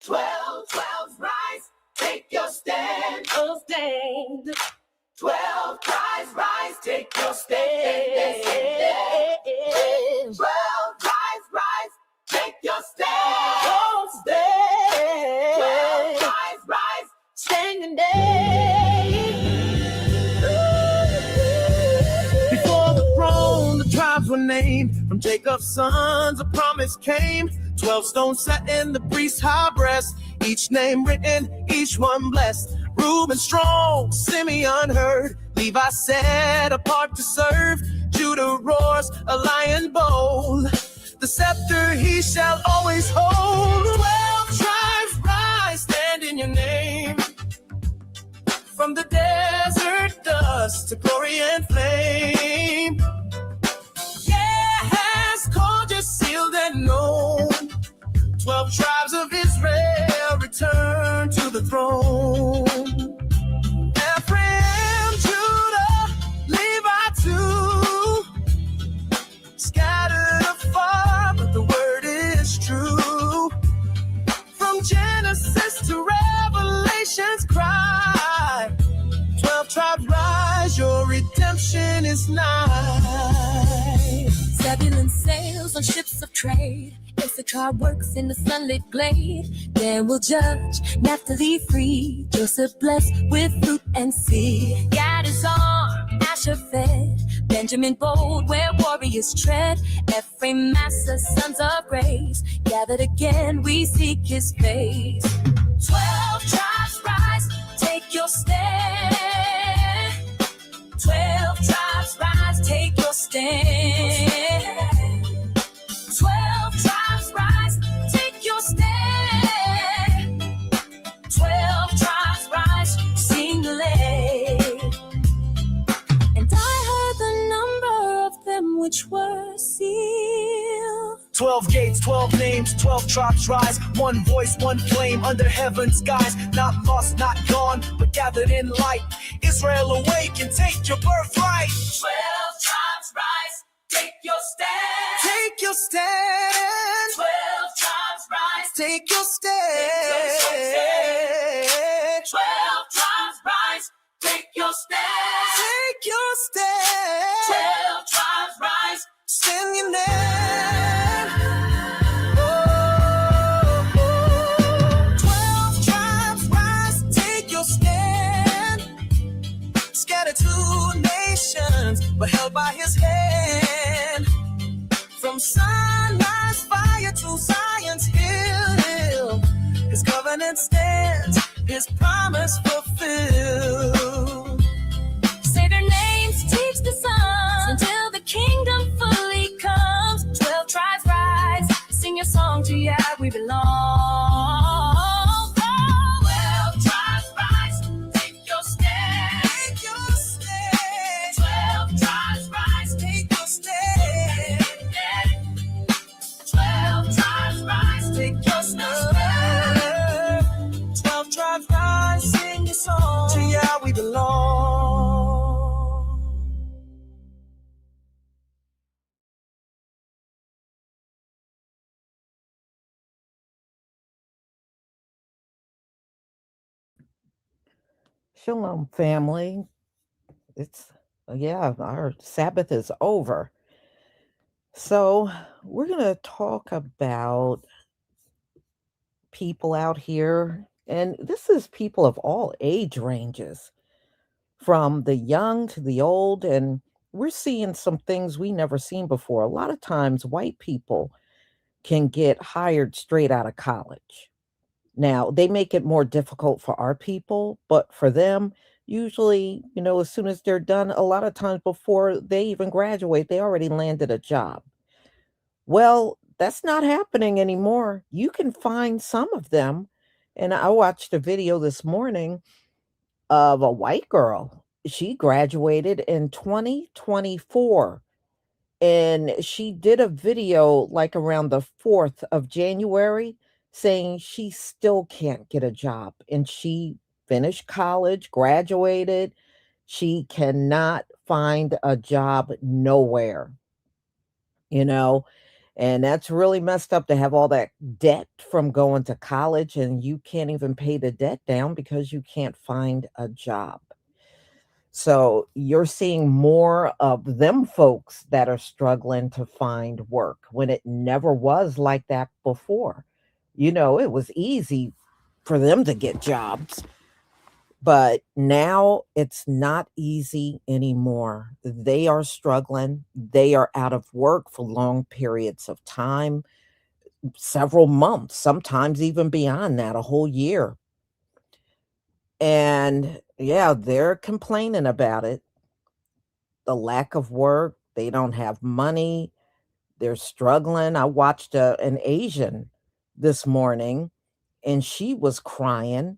12 tribes rise, take your stand. Oh, stand. 12 tribes rise, take your stand. 12 tribes rise, take your stand. Oh, stand. 12 tribes rise, stand and before the throne, the tribes were named. From Jacob's sons, a promise came. 12 stones set in the priest's high breast. Each name written, each one blessed. Reuben strong, Simeon heard. Levi set apart to serve. Judah roars, a lion bold. The scepter he shall always hold. 12 tribes rise, stand in your name. From the desert dust to glory and flame. Yeah, has called you, sealed and known. 12 tribes of Israel return to the throne. Ephraim, Judah, Levi too. Scattered afar, but the word is true. From Genesis to Revelation's cry. 12 tribes rise, your redemption is nigh. Zebulun sails on ships of trade. Issachar works in the sunlit glade. Dan will judge, Naphtali free. Joseph blessed with fruit and seed. Gad is armed, Asher fed. Benjamin bold, where warriors tread. Ephraim master, sons of grace. Gathered again, we seek his face. 12 tribes rise, take your stand. 12 tribes rise, take your stand. 12 tribes rise, take your stand. 12 tribes rise, sing lay. And I heard the number of them which were sealed. 12 gates, 12 names, 12 tribes rise. One voice, one flame under heaven's skies. Not lost, not gone, but gathered in light. Israel awake and take your birthright. 12 tribes rise, take your stand. Take your stand. 12 tribes rise, take your stand. 12 tribes rise, take your stand. Take your stand. 12 tribes rise, sing your name. 12 tribes rise, take your stand. Scattered to nations, but held by his hand. From sunrise fire to Zion's hill, his covenant stands, his promise fulfilled. Say their names, teach the sons until the kingdom fully comes. 12 tribes rise, sing your song to Yah we belong. 12 tribes rise, take your stand. Take your stand. 12 tribes rise, Take your stand. 12 tribes rise, Take your stand. 12 tribes rise, sing your song. To Yah we belong. Shalom, family. Our Sabbath is over. So we're going to talk about people out here. And this is people of all age ranges, from the young to the old. And we're seeing some things we never seen before. A lot of times white people can get hired straight out of college. Now, they make it more difficult for our people, but for them, usually, as soon as they're done, a lot of times before they even graduate, they already landed a job. Well, that's not happening anymore. You can find some of them. And I watched a video this morning of a white girl. She graduated in 2024. And she did a video like around the 4th of January saying she still can't get a job. And she finished college, graduated. She cannot find a job nowhere, And that's really messed up to have all that debt from going to college and you can't even pay the debt down because you can't find a job. So you're seeing more of them folks that are struggling to find work when it never was like that before. It was easy for them to get jobs, but now it's not easy anymore. They are struggling. They are out of work for long periods of time, several months, sometimes even beyond that, a whole year. And yeah, they're complaining about it. The lack of work, they don't have money, they're struggling. I watched an Asian this morning and she was crying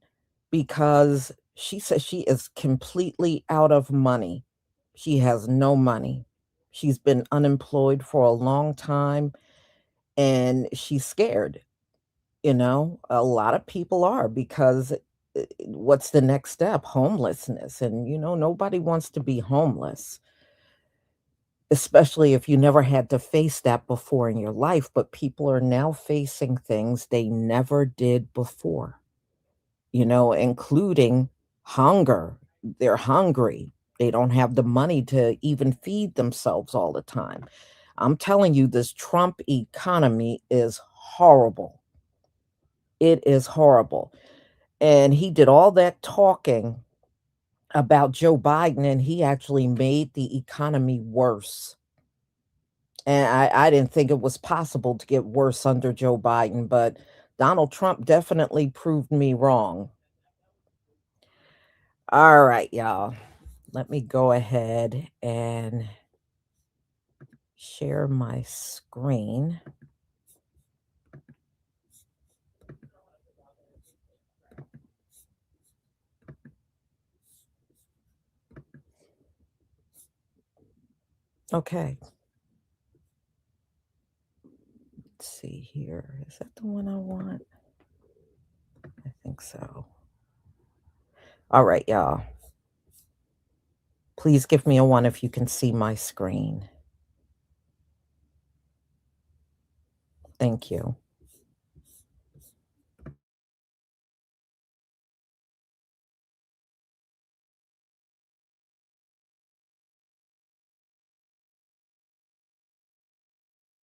because she says she is completely out of money. She has no money. She's been unemployed for a long time and she's scared. A lot of people are because what's the next step? Homelessness. And, nobody wants to be homeless, especially if you never had to face that before in your life. But people are now facing things they never did before, including hunger. They're hungry. They don't have the money to even feed themselves all the time. I'm telling you, this Trump economy is horrible. It is horrible. And he did all that talking about Joe Biden, and he actually made the economy worse. And I didn't think it was possible to get worse under Joe Biden, but Donald Trump definitely proved me wrong. All right, y'all. Let me go ahead and share my screen. Okay. Let's see here. Is that the one I want? I think so. All right, y'all. Please give me a one if you can see my screen. Thank you.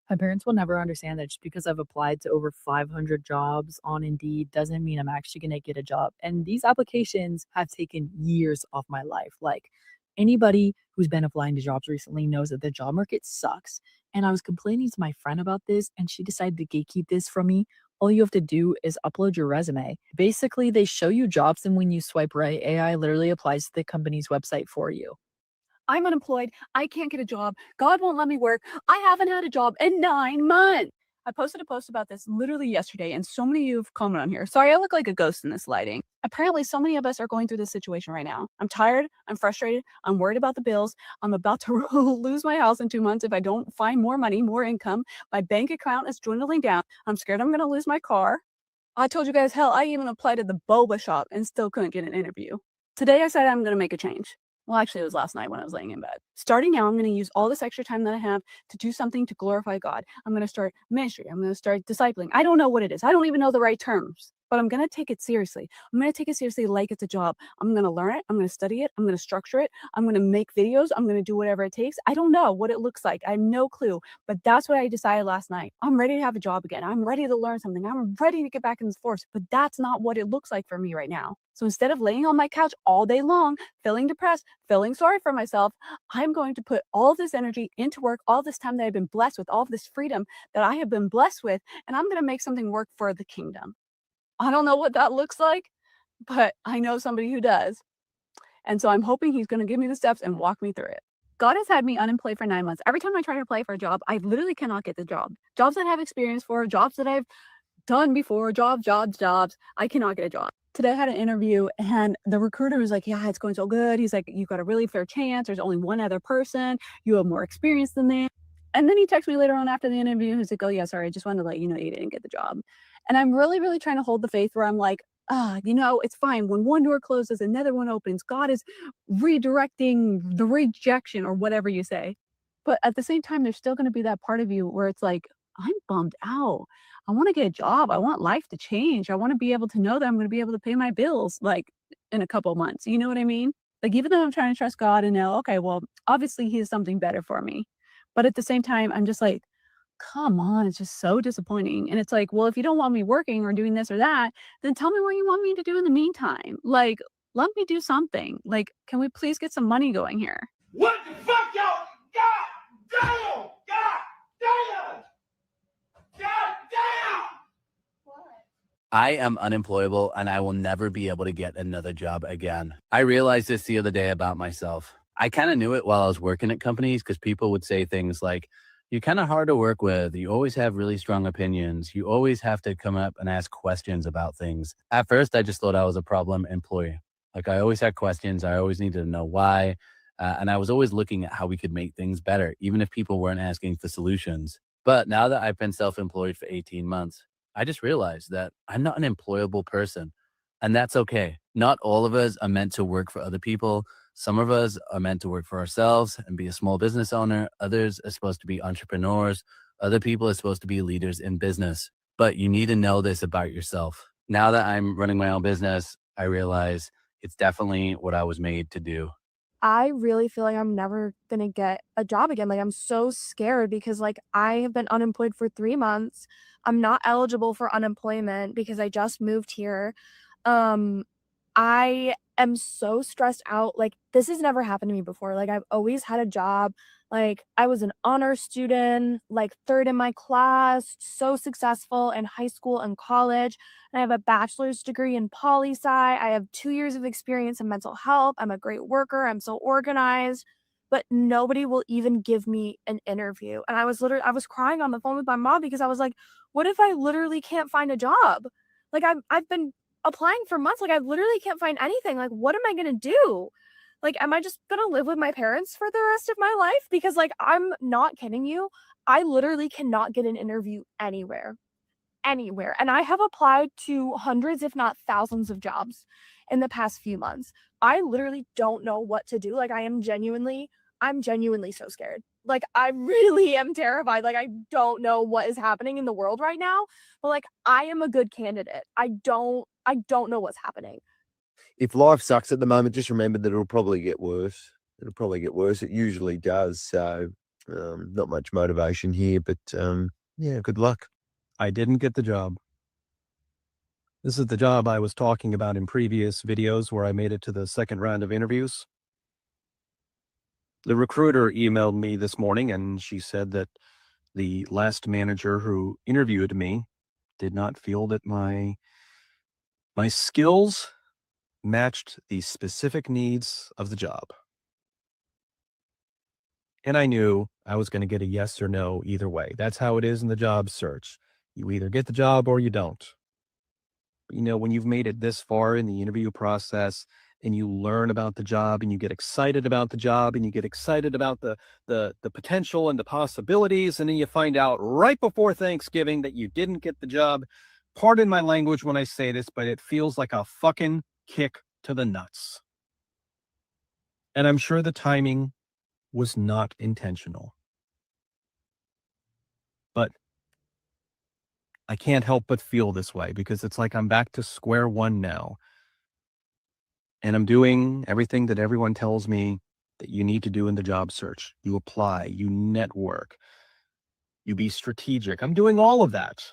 My parents will never understand that just because I've applied to over 500 jobs on Indeed doesn't mean I'm actually going to get a job. And these applications have taken years off my life. Like anybody who's been applying to jobs recently knows that the job market sucks. And I was complaining to my friend about this, and she decided to gatekeep this from me. All you have to do is upload your resume. Basically, they show you jobs, and when you swipe right, AI literally applies to the company's website for you. I'm unemployed. I can't get a job. God won't let me work. I haven't had a job in 9 months. I posted a post about this literally yesterday, and so many of you have commented on here. Sorry, I look like a ghost in this lighting. Apparently, so many of us are going through this situation right now. I'm tired. I'm frustrated. I'm worried about the bills. I'm about to lose my house in 2 months if I don't find more money, more income. My bank account is dwindling down. I'm scared I'm going to lose my car. I told you guys, hell, I even applied at the boba shop and still couldn't get an interview. Today, I said I'm going to make a change. Well, actually, it was last night when I was laying in bed. Starting now, I'm going to use all this extra time that I have to do something to glorify God. I'm going to start ministry. I'm going to start discipling. I don't know what it is. I don't even know the right terms, but I'm going to take it seriously. I'm going to take it seriously like it's a job. I'm going to learn it. I'm going to study it. I'm going to structure it. I'm going to make videos. I'm going to do whatever it takes. I don't know what it looks like. I have no clue, but that's what I decided last night. I'm ready to have a job again. I'm ready to learn something. I'm ready to get back in this force, but that's not what it looks like for me right now. So instead of laying on my couch all day long, feeling depressed, feeling sorry for myself, I'm going to put all this energy into work, all this time that I've been blessed with, all this freedom that I have been blessed with, and I'm going to make something work for the kingdom. I don't know what that looks like, but I know somebody who does. And so I'm hoping he's going to give me the steps and walk me through it. God has had me unemployed for 9 months. Every time I try to apply for a job, I literally cannot get the job. Jobs that I have experience for, jobs that I've done before, jobs. I cannot get a job. Today I had an interview and the recruiter was like, yeah, it's going so good. He's like, you got a really fair chance. There's only one other person. You have more experience than them. And then he texted me later on after the interview. He's like, oh yeah, sorry. I just wanted to let you know you didn't get the job. And I'm really, really trying to hold the faith where I'm like, it's fine. When one door closes, another one opens. God is redirecting the rejection or whatever you say. But at the same time, there's still going to be that part of you where it's like, I'm bummed out. I want to get a job. I want life to change. I want to be able to know that I'm going to be able to pay my bills like in a couple months. You know what I mean? Like, even though I'm trying to trust God and know, okay, well, obviously He has something better for me. But at the same time, I'm just like, come on, it's just so disappointing. And it's like, well, if you don't want me working or doing this or that, then tell me what you want me to do in the meantime. Like, let me do something. Like, can we please get some money going here? What the fuck, y'all? God damn! God damn! God damn! I am unemployable and I will never be able to get another job again. I realized this the other day about myself. I kind of knew it while I was working at companies because people would say things like, you're kind of hard to work with. You always have really strong opinions. You always have to come up and ask questions about things. At first, I just thought I was a problem employee. Like, I always had questions. I always needed to know why. And I was always looking at how we could make things better, even if people weren't asking for solutions. But now that I've been self-employed for 18 months, I just realized that I'm not an employable person, and that's okay. Not all of us are meant to work for other people. Some of us are meant to work for ourselves and be a small business owner. Others are supposed to be entrepreneurs. Other people are supposed to be leaders in business. But you need to know this about yourself. Now that I'm running my own business, I realize it's definitely what I was made to do. I really feel like I'm never gonna get a job again. Like, I'm so scared because, like, I have been unemployed for 3 months. I'm not eligible for unemployment because I just moved here. Um, I am so stressed out. Like, this has never happened to me before. Like, I've always had a job. Like, I was an honor student, like, 3rd in my class, so successful in high school and college. And I have a bachelor's degree in poli-sci. I have 2 years of experience in mental health. I'm a great worker. I'm so organized, but nobody will even give me an interview. And I was crying on the phone with my mom because I was like, "What if I literally can't find a job?" Like, I've been applying for months. Like, I literally can't find anything. Like, what am I gonna do? Like, am I just gonna live with my parents for the rest of my life? Because, like, I'm not kidding you. I literally cannot get an interview anywhere. And I have applied to hundreds, if not thousands of jobs in the past few months. I literally don't know what to do. Like, I'm genuinely so scared. Like, I really am terrified. Like, I don't know what is happening in the world right now, but like, I am a good candidate. I don't know what's happening. If life sucks at the moment, just remember that it'll probably get worse. It'll probably get worse. It usually does. So, not much motivation here, but yeah, good luck. I didn't get the job. This is the job I was talking about in previous videos where I made it to the second round of interviews. The recruiter emailed me this morning and she said that the last manager who interviewed me did not feel that my skills matched the specific needs of the job. And I knew I was going to get a yes or no either way. That's how it is in the job search. You either get the job or you don't. You know, when you've made it this far in the interview process and you learn about the job and you get excited about the job and you get excited about the potential and the possibilities, and then you find out right before Thanksgiving that you didn't get the job. Pardon my language when I say this, but it feels like a fucking kick to the nuts. And I'm sure the timing was not intentional. But I can't help but feel this way because it's like I'm back to square one now. And I'm doing everything that everyone tells me that you need to do in the job search. You apply, you network, you be strategic. I'm doing all of that.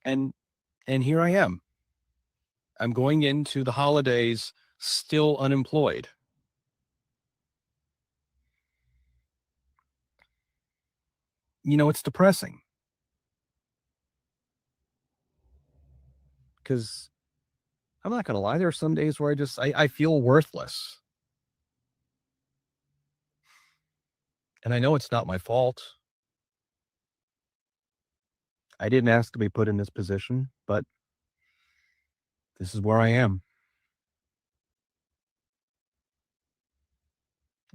And here I am. I'm going into the holidays still unemployed. You know, it's depressing. Because I'm not going to lie, there are some days where I feel worthless. And I know it's not my fault. I didn't ask to be put in this position, but this is where I am.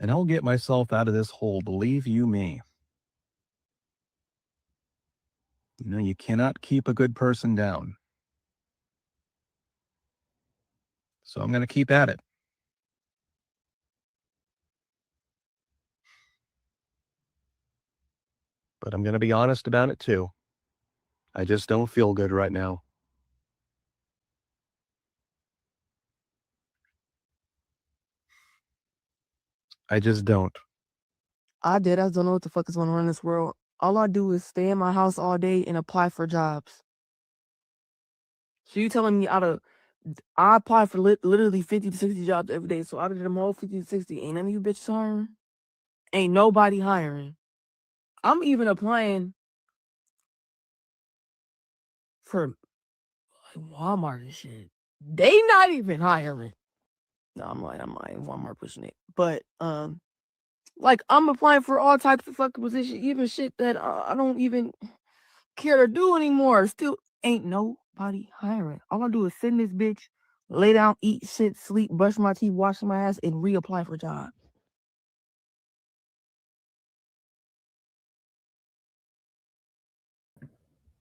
And I'll get myself out of this hole, believe you me. You know, you cannot keep a good person down. So I'm going to keep at it. but I'm going to be honest about it too. I just don't feel good right now. I just don't. I don't know what the fuck is going on in this world. All I do is stay in my house all day and apply for jobs. So you telling me I apply for literally 50 to 60 jobs every day. So out of them whole 50 to 60, ain't none of you bitches hiring? Ain't nobody hiring. I'm even applying for like Walmart and shit. They not even hiring. No, I'm lying. Walmart pushing it. But like I'm applying for all types of fucking positions, even shit that I don't even care to do anymore. Still ain't nobody hiring. All I do is sit in this bitch, lay down, eat, shit, sleep, brush my teeth, wash my ass, and reapply for jobs.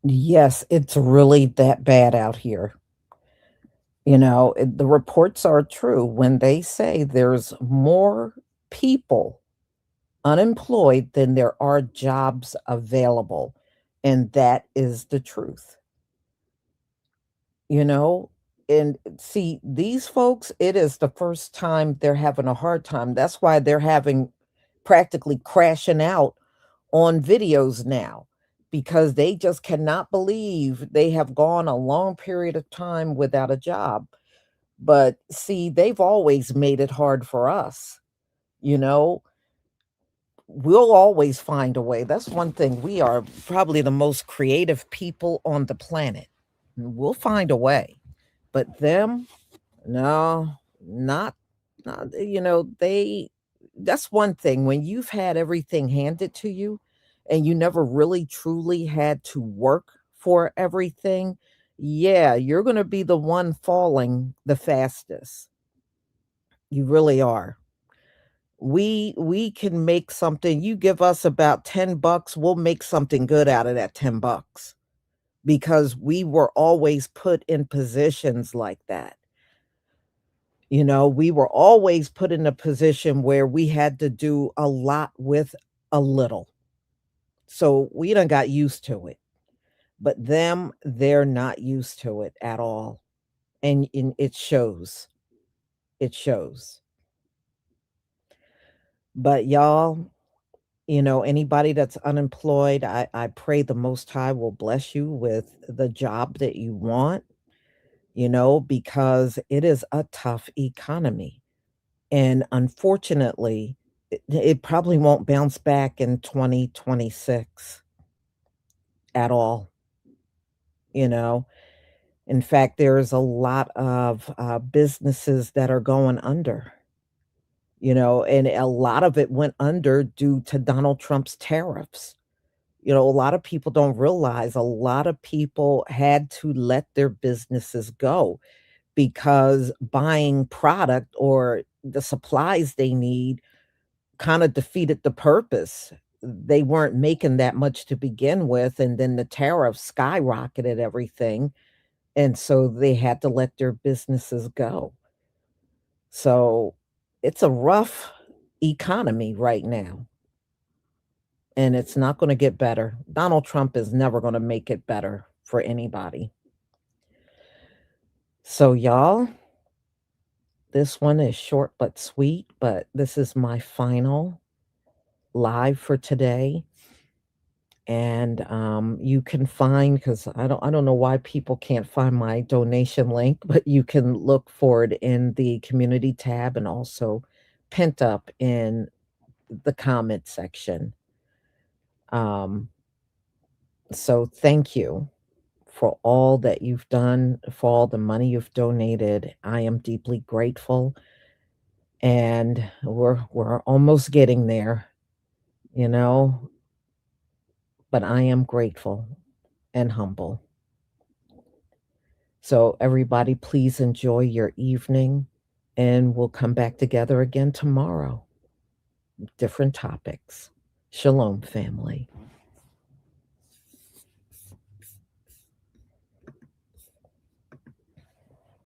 Yes, it's really that bad out here. The reports are true when they say there's more people unemployed than there are jobs available. And that is the truth. you know? And see, these folks, it is the first time they're having a hard time. That's why they're having practically crashing out on videos now because they just cannot believe they have gone a long period of time without a job. But see, they've always made it hard for us. You know, we'll always find a way. That's one thing. We are probably the most creative people on the planet. We'll find a way. But them, no, not that's one thing when you've had everything handed to you and you never really truly had to work for everything. Yeah, you're going to be the one falling the fastest. You really are. We can make something. You give us about $10, we'll make something good out of that $10 because we were always put in positions like that. We were always put in a position where we had to do a lot with a little. So we done got used to it. But them, they're not used to it at all. And it shows. It shows. But y'all, anybody that's unemployed, I pray the Most High will bless you with the job that you want, because it is a tough economy. And unfortunately, it probably won't bounce back in 2026 at all, you know? In fact, there's a lot of businesses that are going under, and a lot of it went under due to Donald Trump's tariffs. A lot of people don't realize a lot of people had to let their businesses go because buying product or the supplies they need kind of defeated the purpose. They weren't making that much to begin with, and then the tariffs skyrocketed everything, and so they had to let their businesses go. So it's a rough economy right now, and it's not going to get better. Donald Trump is never going to make it better for anybody. So, y'all, this one is short but sweet, but this is my final live for today. And you can find, because I don't know why people can't find my donation link, but you can look for it in the community tab and also pent up in the comment section. So thank you for all that you've done, for all the money you've donated. I am deeply grateful, and we're almost getting there, but I am grateful and humble. So, everybody, please enjoy your evening, and we'll come back together again tomorrow. Different topics. Shalom, family.